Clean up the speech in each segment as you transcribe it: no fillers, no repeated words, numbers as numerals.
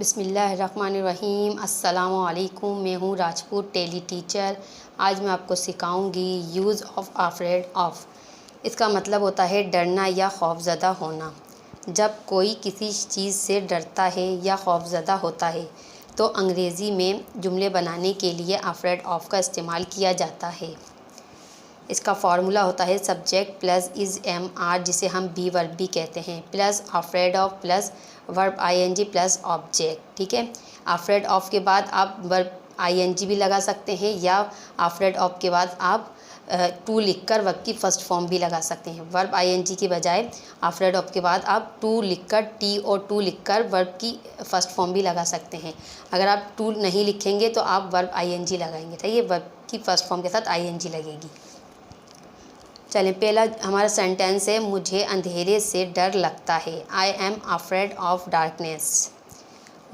बिस्मिल्लाहिर्रहमानिर्रहीम। अस्सलामु अलैकुम। मैं हूँ राजपूत टेली टीचर। आज मैं आपको सिखाऊंगी यूज़ ऑफ़ अफ्रेड ऑफ़। इसका मतलब होता है डरना या खौफज़दा होना। जब कोई किसी चीज़ से डरता है या खौफज़दा होता है तो अंग्रेज़ी में जुमले बनाने के लिए अफ्रेड ऑफ़ का इस्तेमाल किया जाता है। इसका फार्मूला होता है subject plus is am are, जिसे हम बी वर्ब भी कहते हैं, plus afraid of plus verb ING plus object. ठीक है, अफ्रेड ऑफ के बाद आप वर्ब आईएनजी भी लगा सकते हैं या अफ्रेड ऑफ के बाद आप टू लिखकर वर्ब की फ़र्स्ट फॉर्म भी लगा सकते हैं। वर्ब आईएनजी की बजाय अफ्रेड ऑफ के बाद आप टू लिखकर टी और टू लिखकर वर्ब की फ़र्स्ट फॉर्म भी लगा सकते हैं। अगर आप टू नहीं लिखेंगे तो आप वर्ब आईएनजी लगाएंगे, तो ये वर्ब की फ़र्स्ट फॉर्म के साथ आईएनजी लगेगी। चलें, पहला हमारा सेंटेंस है, मुझे अंधेरे से डर लगता है। I am afraid of darkness.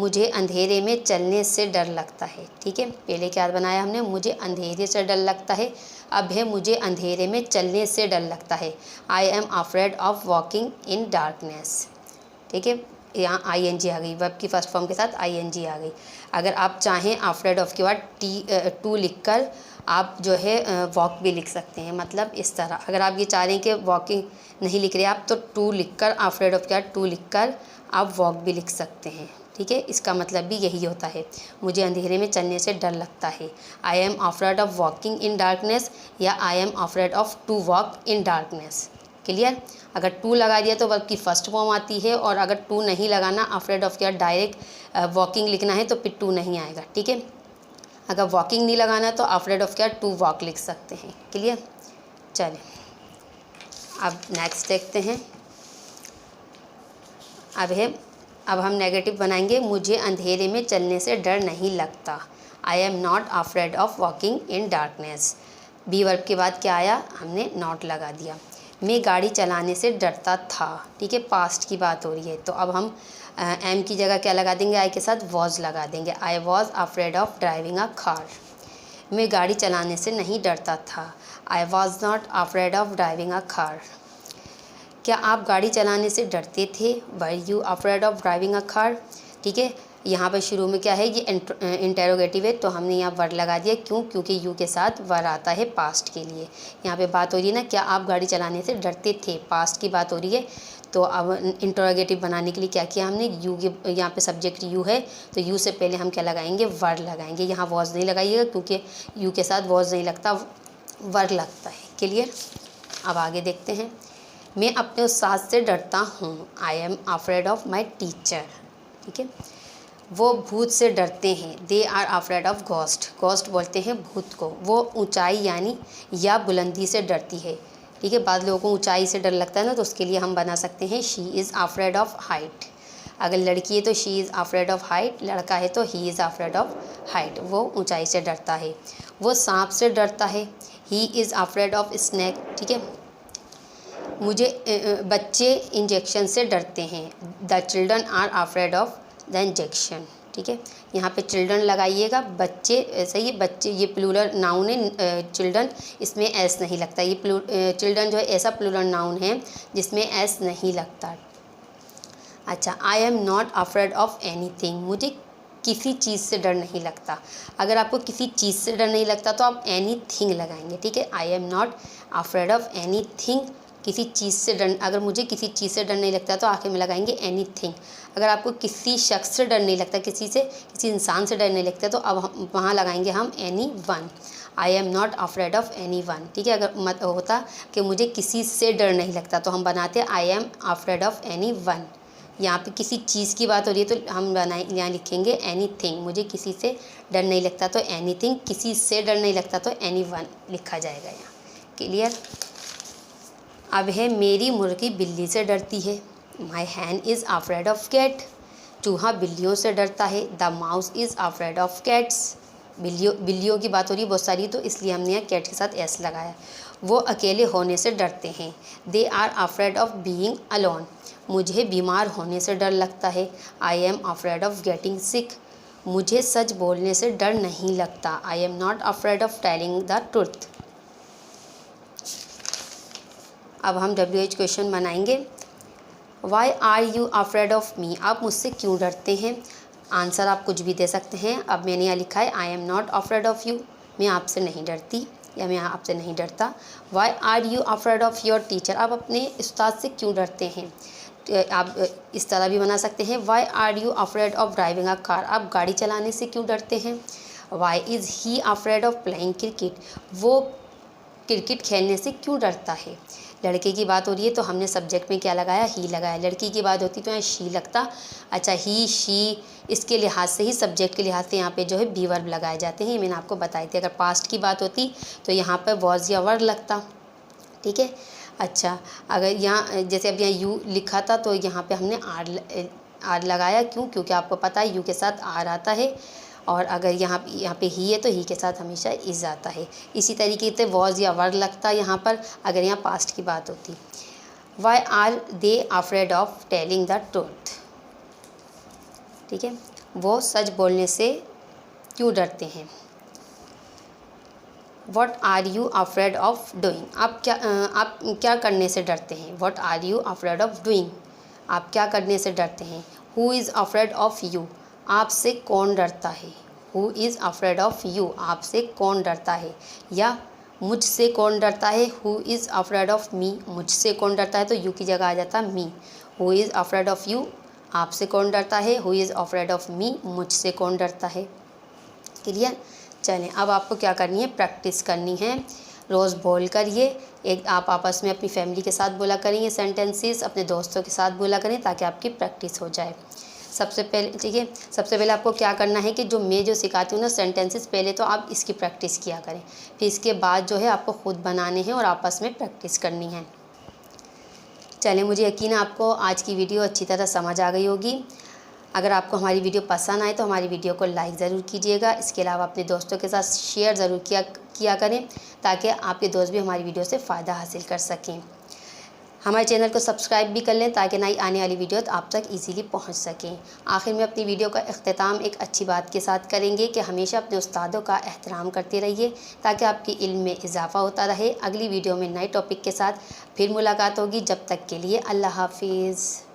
मुझे अंधेरे में चलने से डर लगता है। ठीक है, पहले क्या बनाया हमने, मुझे अंधेरे से डर लगता है। अब है मुझे अंधेरे में चलने से डर लगता है। I am afraid of walking in darkness. ठीक है, यहाँ आईएनजी आ गई, वर्ब की फ़र्स्ट फॉर्म के साथ आईएनजी आ गई। अगर आप चाहें अफ्रेड ऑफ के बाद टू लिखकर आप जो है वॉक भी लिख सकते हैं। मतलब इस तरह, अगर आप ये चाह रहे हैं कि वॉकिंग नहीं लिख रहे आप, तो टू लिखकर अफ्रेड ऑफ के बाद टू लिखकर आप वॉक भी लिख सकते हैं। ठीक है, इसका मतलब भी यही होता है, मुझे अंधेरे में चलने से डर लगता है। I am afraid of walking in darkness या I am afraid of to walk in darkness. Clear. अगर टू लगा दिया तो वर्ब की फ़र्स्ट फॉर्म आती है, और अगर टू नहीं लगाना, अफ्रेड ऑफ के बाद डायरेक्ट वॉकिंग लिखना है तो फिर टू नहीं आएगा। ठीक है, अगर वॉकिंग नहीं लगाना तो अफ्रेड ऑफ के बाद टू वॉक लिख सकते हैं। क्लियर। चलें, अब नेक्स्ट देखते हैं। अब हम नेगेटिव बनाएंगे, मुझे अंधेरे में चलने से डर नहीं लगता। I am not afraid of walking in darkness. Be verb के बाद क्या आया, हमने नॉट लगा दिया। मैं गाड़ी चलाने से डरता था। ठीक है, पास्ट की बात हो रही है, तो अब हम एम की जगह क्या लगा देंगे, आई के साथ वॉज लगा देंगे। I was afraid of driving a car. मैं गाड़ी चलाने से नहीं डरता था। I was not afraid of driving a car. क्या आप गाड़ी चलाने से डरते थे। Were you afraid of driving a car. ठीक है, यहाँ पर शुरू में क्या है, ये इंटेरोगेटिव है, तो हमने यहाँ वर लगा दिया। क्यों, क्योंकि यू के साथ वर आता है पास्ट के लिए। यहाँ पे बात हो रही है ना, क्या आप गाड़ी चलाने से डरते थे, पास्ट की बात हो रही है। तो अब इंटेरोगेटिव बनाने के लिए क्या किया हमने, यू के यहाँ पे सब्जेक्ट यू है, तो यू से पहले हम क्या लगाएंगे, वर लगाएंगे। यहाँ वॉज नहीं लगाइएगा, क्योंकि यू के साथ वॉज नहीं लगता, वर लगता है। क्लियर। अब आगे देखते हैं। मैं अपने उस्ताद से डरता हूँ। I am afraid of my teacher. ठीक है, वो भूत से डरते हैं। They are afraid of ghost. Ghost बोलते हैं भूत को। वो ऊंचाई यानी या बुलंदी से डरती है। ठीक है, बाद लोगों को ऊंचाई से डर लगता है ना, तो उसके लिए हम बना सकते हैं she is afraid of height. अगर लड़की है तो she is afraid of height, लड़का है तो ही इज़ अफ्रेड ऑफ हाइट। वो ऊंचाई से डरता है। वो सांप से डरता है। He is afraid of snake. ठीक है, बच्चे इंजेक्शन से डरते हैं। The children are afraid of the injection. ठीक है, यहाँ पे चिल्ड्रन लगाइएगा, बच्चे सही है, बच्चे ये प्लूरल नाउन है, चिल्ड्रन इसमें एस नहीं लगता। ये चिल्ड्रन जो है ऐसा प्लूरल नाउन है जिसमें एस नहीं लगता। अच्छा, आई am not afraid of anything. मुझे किसी चीज़ से डर नहीं लगता। अगर आपको किसी चीज़ से डर नहीं लगता तो आप एनीथिंग लगाएंगे। ठीक है, I am not afraid of anything, किसी चीज़ से डर, अगर मुझे किसी चीज़ से डर नहीं लगता तो आखिर में लगाएंगे एनीथिंग। अगर आपको किसी शख्स से डर नहीं लगता, किसी इंसान से डर नहीं लगता, तो अब वहाँ लगाएंगे हम any one. I am not afraid of any one. ठीक है, अगर मत होता कि मुझे किसी से डर नहीं लगता तो हम बनाते आई am afraid of any one. यहाँ पे किसी चीज़ की बात हो रही है तो हम यहाँ लिखेंगे एनीथिंग। मुझे किसी से डर नहीं लगता तो एनीथिंग, किसी से डर नहीं लगता तो एनी वन लिखा जाएगा यहाँ। क्लियर। अब है, मेरी मुर्गी बिल्ली से डरती है। माई हैन इज़ अफ्रेड ऑफ कैट। चूहा बिल्लियों से डरता है। The mouse is afraid of cats. बिल्लियों की बात हो रही है बहुत सारी, तो इसलिए हमने यहाँ कैट के साथ एस लगाया। वो अकेले होने से डरते हैं। They are afraid of being alone. मुझे बीमार होने से डर लगता है। I am afraid of getting sick. मुझे सच बोलने से डर नहीं लगता। I am not afraid of telling the truth. अब हम WH क्वेश्चन बनाएंगे। Why are you afraid of me. आप मुझसे क्यों डरते हैं। आंसर आप कुछ भी दे सकते हैं। अब मैंने यहाँ लिखा है I am not afraid of you, मैं आपसे नहीं डरती या मैं आपसे नहीं डरता। Why are you afraid of your teacher, आप अपने उस्ताद से क्यों डरते हैं। आप इस तरह भी बना सकते हैं, why are you afraid of driving a car, आप गाड़ी चलाने से क्यों डरते हैं। Why is he afraid of playing cricket, वो क्रिकेट खेलने से क्यों डरता है। लड़के की बात हो रही है तो हमने सब्जेक्ट में क्या लगाया, ही लगाया। लड़की की बात होती तो यहाँ शी लगता। अच्छा, ही शी इसके लिहाज से ही, सब्जेक्ट के लिहाज से यहाँ पे जो है बी वर्ब लगाए जाते हैं, ये मैंने आपको बताई थी। अगर पास्ट की बात होती तो यहाँ पर वॉज या वर लगता। ठीक है। अच्छा, अगर यहाँ जैसे अब यहाँ यू लिखा था तो यहाँ पे हमने आर लगाया, क्यों, क्योंकि आपको पता है यू के साथ आर आता है। और अगर यहाँ पे ही है तो ही के साथ हमेशा इज़ आता है। इसी तरीके से वॉज या वर लगता यहाँ पर अगर यहाँ पास्ट की बात होती। Why are they afraid of telling the truth, ठीक है, वो सच बोलने से क्यों डरते हैं। What are you afraid of doing, आप क्या करने से डरते हैं। What are you afraid of doing, आप क्या करने से डरते हैं। Who is afraid of you, आपसे कौन डरता है। Who is afraid of you, आपसे कौन डरता है। या मुझसे कौन डरता है। Who is afraid of me, मुझसे कौन डरता है तो यू की जगह आ जाता me. Who is afraid of you, आपसे कौन डरता है। Who is afraid of me, मुझसे कौन डरता है। क्लियर। चलें, अब आपको क्या करनी है, प्रैक्टिस करनी है। रोज़ बोल करिए, एक आप आपस में अपनी फैमिली के साथ बोला करें ये सेंटेंसेस, अपने दोस्तों के साथ बोला करें ताकि आपकी प्रैक्टिस हो जाए। सबसे पहले, ठीक है, सबसे पहले आपको क्या करना है कि जो मैं जो सिखाती हूँ ना सेंटेंसेस, पहले तो आप इसकी प्रैक्टिस किया करें, फिर इसके बाद जो है आपको ख़ुद बनाने हैं और आपस में प्रैक्टिस करनी है। चलें, मुझे यकीन है आपको आज की वीडियो अच्छी तरह समझ आ गई होगी। अगर आपको हमारी वीडियो पसंद आए तो हमारी वीडियो को लाइक ज़रूर कीजिएगा। इसके अलावा अपने दोस्तों के साथ शेयर ज़रूर किया करें ताकि आपके दोस्त भी हमारी वीडियो से फ़ायदा हासिल कर सकें। हमारे चैनल को सब्सक्राइब भी कर लें ताकि नई आने वाली वीडियो आप तक इजीली पहुंच सकें। आखिर में अपनी वीडियो का इख्तिताम एक अच्छी बात के साथ करेंगे कि हमेशा अपने उस्तादों का एहतराम करते रहिए ताकि आपके इल्म में इजाफ़ा होता रहे। अगली वीडियो में नए टॉपिक के साथ फिर मुलाकात होगी। जब तक के लिए अल्लाह हाफिज़।